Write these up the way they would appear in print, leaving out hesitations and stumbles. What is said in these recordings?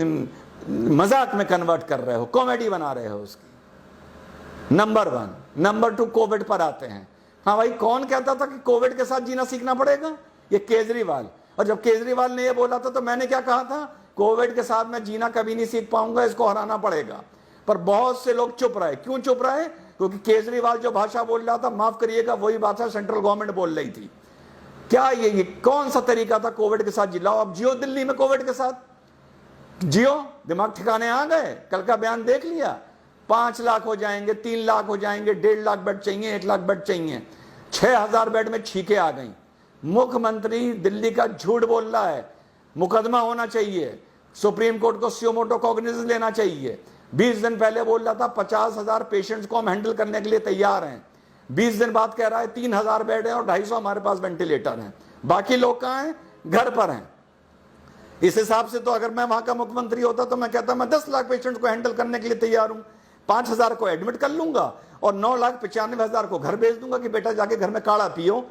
मजाक में कन्वर्ट कर रहे हो, कॉमेडी बना रहे हो उसकी। नंबर 1। नंबर 2, कोविड पर आते हैं। हाँ भाई, कौन कहता था कि कोविड के साथ जीना सीखना पड़ेगा? ये केजरीवाल। और जब केजरीवाल ने ये बोला था तो मैंने क्या कहा था? कोविड के साथ मैं जीना कभी नहीं सीख पाऊंगा, इसको हराना पड़ेगा। पर बहुत से लोग चुप रहे। क्यों चुप रहे? क्योंकि केजरीवाल जो भाषा बोल रहा था, माफ करिएगा, वही भाषा सेंट्रल गवर्नमेंट बोल रही थी। क्या ये कौन सा तरीका था कोविड के साथ जिलाओ? अब जियो दिल्ली में कोविड के साथ, जियो, दिमाग ठिकाने आ गए। कल का बयान देख लिया, 5 लाख हो जाएंगे, 3 लाख हो जाएंगे, 1.5 लाख बेड चाहिए, 1 लाख बेड चाहिए। 6,000 बेड में छींके आ गई। मुख्यमंत्री दिल्ली का झूठ बोल रहा है। मुकदमा होना चाहिए, सुप्रीम कोर्ट को सुओ मोटो कॉग्निजेंस लेना चाहिए। 20 दिन पहले बोल रहा था 50,000 पेशेंट्स को हम हैंडल करने के लिए तैयार हैं। 20 दिन बाद कह रहा है 3,000 बेड है और 250 हमारे पास वेंटिलेटर हैं। बाकी लोग कहां हैं? घर पर हैं। इस हिसाब से तो अगर मैं वहां का मुख्यमंत्री होता तो मैं कहता मैं 10 लाख पेशेंट्स को हैंडल करने के लिए तैयार हूं। 5,000 को एडमिट कर लूंगा और 9,95,000 को घर भेज दूंगा कि बेटा जाके घर में काढ़ा पियो।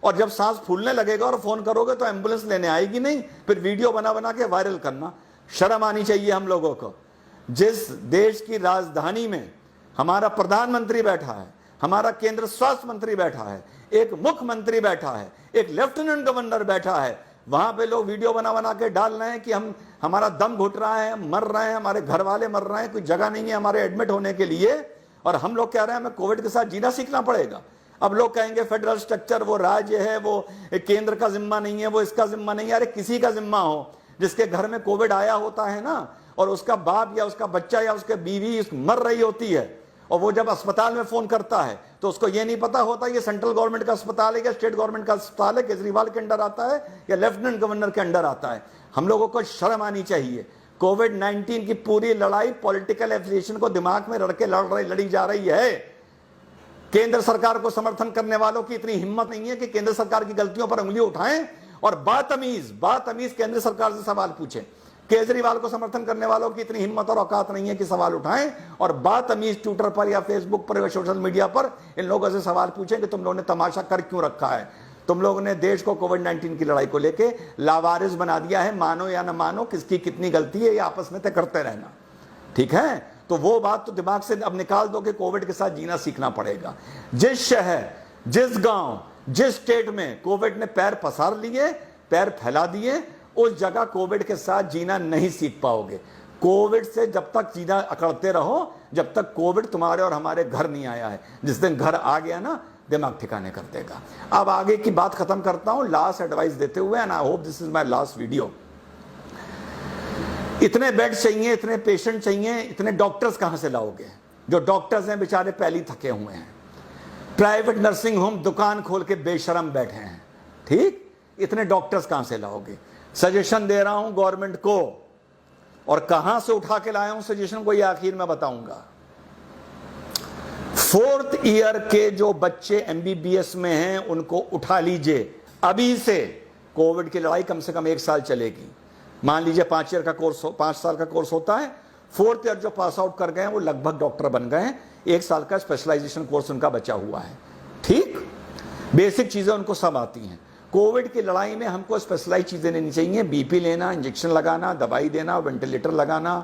और जब सांस फूलने लगेगा और फोन करोगे तो एम्बुलेंस लेने आएगी नहीं, फिर वीडियो बना बना के वायरल करना। शर्म आनी चाहिए हम लोगों को। जिस देश की राजधानी में हमारा प्रधानमंत्री बैठा है, हमारा केंद्र स्वास्थ्य मंत्री बैठा है, एक मुख्यमंत्री बैठा है, एक लेफ्टिनेंट गवर्नर बैठा है, वहां पे लोग वीडियो बना बना के डाल रहे हैं कि हमारा दम घुट रहा है, मर रहे हैं, हमारे घर वाले मर रहे हैं, कोई जगह नहीं है हमारे एडमिट होने के लिए। और हम लोग कह रहे हैं हमें कोविड के साथ जीना सीखना पड़ेगा। अब लोग कहेंगे फेडरल स्ट्रक्चर वो राज्य है, वो केंद्र का जिम्मा नहीं है, वो इसका जिम्मा नहीं है। अरे किसी का जिम्मा हो, जिसके घर में कोविड आया होता है ना, और उसका बाप या उसका बच्चा या उसके बीवी मर रही होती है, और वो जब अस्पताल में फोन करता है तो उसको ये नहीं पता होता ये सेंट्रल गवर्नमेंट का अस्पताल है या स्टेट गवर्नमेंट का अस्पताल है, केजरीवाल के अंडर आता है या लेफ्टिनेंट गवर्नर के अंडर आता है। हम लोगों को शर्म आनी चाहिए। कोविड-19 की पूरी लड़ाई पॉलिटिकल एफिलिएशन को दिमाग में रख के लड़ी जा रही है। केंद्र सरकार को समर्थन करने वालों की इतनी हिम्मत नहीं है कि केंद्र सरकार की गलतियों पर उंगली उठाएं और बातमीज केंद्र सरकार से सवाल पूछें। केजरीवाल को समर्थन करने वालों की इतनी हिम्मत और औकात नहीं है कि सवाल उठाएं और बातमीज ट्विटर पर या फेसबुक पर या सोशल मीडिया पर इन लोगों से सवाल पूछें कि तुम लोगों ने तमाशा कर क्यों रखा है। तुम लोगों ने देश को कोविड-19 की लड़ाई को लेके लावारिस बना दिया है। मानो या न मानो, किसकी कितनी गलती है ये आपस में तय करते रहना, ठीक है? तो वो बात तो दिमाग से अब निकाल दो कि कोविड के साथ जीना सीखना पड़ेगा। जिस शहर, जिस गांव, जिस स्टेट में कोविड ने पैर पसार लिए, पैर फैला दिए, उस जगह कोविड के साथ जीना नहीं सीख पाओगे। कोविड से जब तक जीना अकड़ते रहो जब तक कोविड तुम्हारे और हमारे घर नहीं आया है। जिस दिन घर आ गया ना, दिमाग ठिकाने कर देगा। अब आगे की बात खत्म करता हूं लास्ट एडवाइस देते हुए, and I hope this is my last video. इतने बेड चाहिए, इतने पेशेंट चाहिए, इतने डॉक्टर्स कहां से लाओगे? जो डॉक्टर्स हैं बेचारे पहले ही थके हुए हैं। प्राइवेट नर्सिंग होम दुकान खोल के बेशरम बैठे हैं, ठीक? इतने डॉक्टर्स कहां से लाओगे? सजेशन दे रहा हूं गवर्नमेंट को, और कहां से उठा के लाया हूं सजेशन को ये आखिर में बताऊंगा। 4th ईयर के जो बच्चे एमबीबीएस में हैं उनको उठा लीजिए अभी से। कोविड की लड़ाई कम से कम 1 साल चलेगी। मान लीजिए 5 साल का कोर्स होता है। 4th ईयर जो पास आउट कर गए हैं वो लगभग डॉक्टर बन गए हैं। 1 साल का स्पेशलाइजेशन कोर्स उनका बचा हुआ है, ठीक? बेसिक चीजें उनको सब आती हैं। कोविड की लड़ाई में हमको स्पेशलाइज चीजें लेनी चाहिए। बीपी लेना, इंजेक्शन लगाना, दवाई देना, वेंटिलेटर लगाना,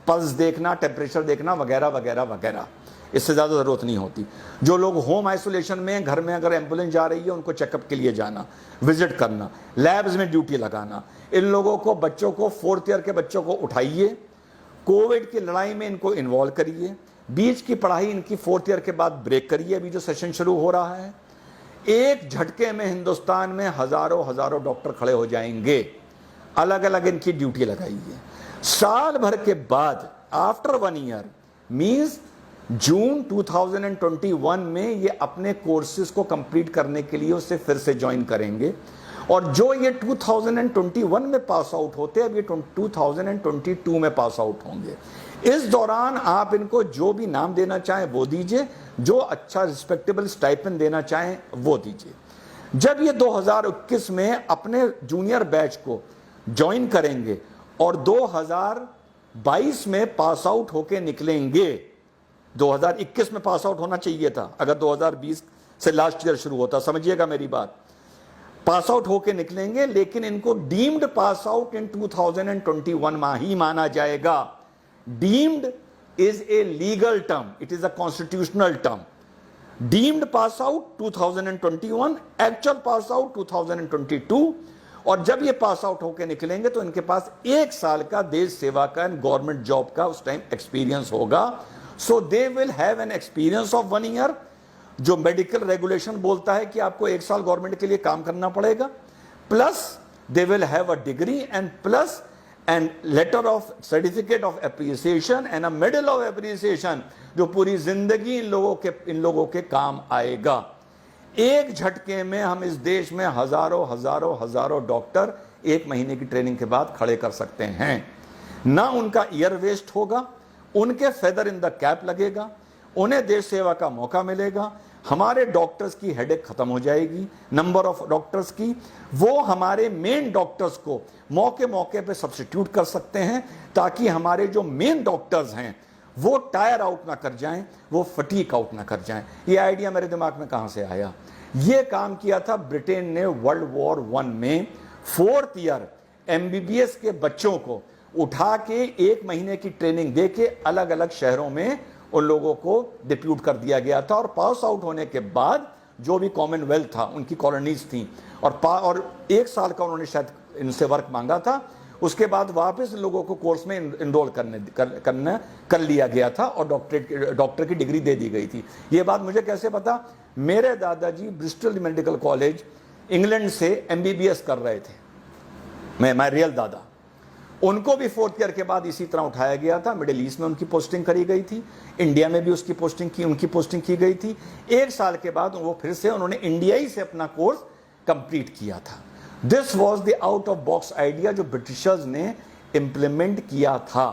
पल्स देखना, टेम्परेचर देखना, वगैरह वगैरह वगैरह। इससे ज्यादा जरूरत नहीं होती। जो लोग होम आइसोलेशन में, घर में अगर एम्बुलेंस जा रही है उनको चेकअप के लिए जाना, विजिट करना, लैब्स में ड्यूटी लगाना। इन लोगों को, बच्चों को, 4th ईयर के बच्चों को उठाइए, कोविड की लड़ाई में इनको इन्वॉल्व करिए। बीच की पढ़ाई इनकी 4th ईयर के बाद ब्रेक करिए। अभी जो सेशन शुरू हो रहा है, एक झटके में हिंदुस्तान में हजारों डॉक्टर खड़े हो जाएंगे। अलग अलग इनकी ड्यूटी लगाइए। साल भर के बाद, आफ्टर 1 ईयर मींस जून 2021 में ये अपने कोर्सेज को कंप्लीट करने के लिए उसे फिर से ज्वाइन करेंगे। और जो ये 2021 में पास आउट होते हैं, अब ये 2022 में पास आउट होंगे। इस दौरान आप इनको जो भी नाम देना चाहें वो दीजिए, जो अच्छा रिस्पेक्टेबल स्टाइपेंड देना चाहें वो दीजिए। जब ये 2021 में अपने जूनियर बैच को ज्वाइन करेंगे और 2022 में पास आउट होके निकलेंगे, 2021 में पास आउट होना चाहिए था अगर 2020 से लास्ट ईयर शुरू होता, समझिएगा मेरी बात। पास आउट होके निकलेंगे, लेकिन इनको डीम्ड पास आउट इन 2021 ही माना जाएगा। Deemed is a legal term, it is a constitutional term. Deemed pass out 2021, actual pass out 2022, और जब ये पास आउट होके निकलेंगे तो इनके पास 1 साल का देश सेवा का गवर्नमेंट जॉब का उस टाइम एक्सपीरियंस होगा। So they will have an experience of 1 year. जो मेडिकल रेगुलेशन बोलता है कि आपको 1 साल गवर्नमेंट के लिए काम करना पड़ेगा, plus they will have a degree and plus and later of certificate of appreciation and a medal of appreciation, जो पूरी जिंदगी इन लोगों के काम आएगा। एक झटके में हम इस देश में हजारों डॉक्टर 1 महीने की ट्रेनिंग के बाद खड़े कर सकते हैं। ना उनका ईयर वेस्ट होगा, उनके फेदर इन द कैप लगेगा, उन्हें देश सेवा का मौका मिलेगा, हमारे डॉक्टर्स की हेडेक खत्म हो जाएगी, नंबर ऑफ डॉक्टर्स की। वो हमारे मेन डॉक्टर्स को मौके मौके पे सब्स्टिट्यूट कर सकते हैं, ताकि हमारे जो मेन डॉक्टर्स हैं वो टायर आउट ना कर जाएं, वो फटीक आउट ना कर जाएं। ये आइडिया मेरे दिमाग में कहां से आया? ये काम किया था ब्रिटेन ने वर्ल्ड वॉर 1 में। 4th ईयर MBBS के बच्चों को उठा के 1 महीने की ट्रेनिंग दे के अलग अलग शहरों में उन लोगों को डिप्यूट कर दिया गया था, और पास आउट होने के बाद जो भी कॉमनवेल्थ था, उनकी कॉलोनीज थी, और 1 साल का उन्होंने शायद इनसे वर्क मांगा था। उसके बाद वापस लोगों को कोर्स में इनरोल कर लिया गया था और डॉक्टर की डिग्री दे दी गई थी। ये बात मुझे कैसे पता? मेरे दादाजी ब्रिस्टल मेडिकल कॉलेज इंग्लैंड से MBBS कर रहे थे। मैं रियल दादा, उनको भी 4th ईयर के बाद इसी तरह उठाया गया था। मिडिल ईस्ट में उनकी पोस्टिंग करी गई थी, इंडिया में भी उनकी पोस्टिंग की गई थी। 1 साल के बाद वो फिर से उन्होंने इंडियाई से अपना कोर्स कंप्लीट किया था। This was the out of box idea जो ब्रिटिशर्स ने इंप्लीमेंट किया था।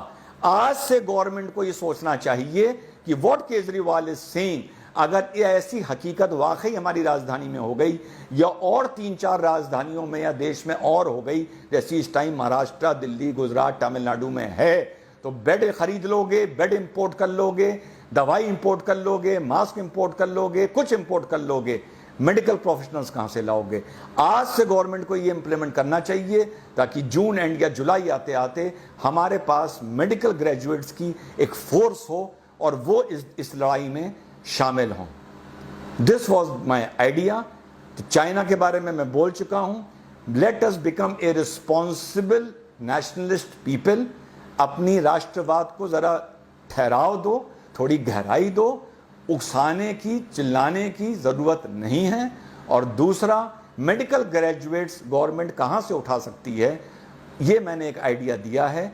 आज से गवर्नमेंट को ये सोचना चाहिए कि व्हाट केजरीवाल इज सेइंग, अगर ये ऐसी हकीकत वाकई हमारी राजधानी में हो गई या और 3-4 राजधानियों में या देश में और हो गई, जैसी इस टाइम महाराष्ट्र, दिल्ली, गुजरात, तमिलनाडु में है, तो बेड खरीद लोगे, बेड इंपोर्ट कर लोगे, दवाई इंपोर्ट कर लोगे, मास्क इंपोर्ट कर लोगे, कुछ इंपोर्ट कर लोगे, मेडिकल प्रोफेशनल्स कहां से लाओगे? आज से गवर्नमेंट को ये इंप्लीमेंट करना चाहिए, ताकि जून एंड या जुलाई आते आते हमारे पास मेडिकल ग्रेजुएट्स की एक फोर्स हो और वो इस लड़ाई में शामिल हों। This was my idea. China के बारे में मैं बोल चुका हूं। Let us become a responsible nationalist people. अपनी राष्ट्रवाद को जरा ठहराव दो, थोड़ी गहराई दो, उकसाने की, चिल्लाने की जरूरत नहीं है। और दूसरा, मेडिकल ग्रेजुएट्स गवर्नमेंट कहां से उठा सकती है, ये मैंने एक आइडिया दिया है।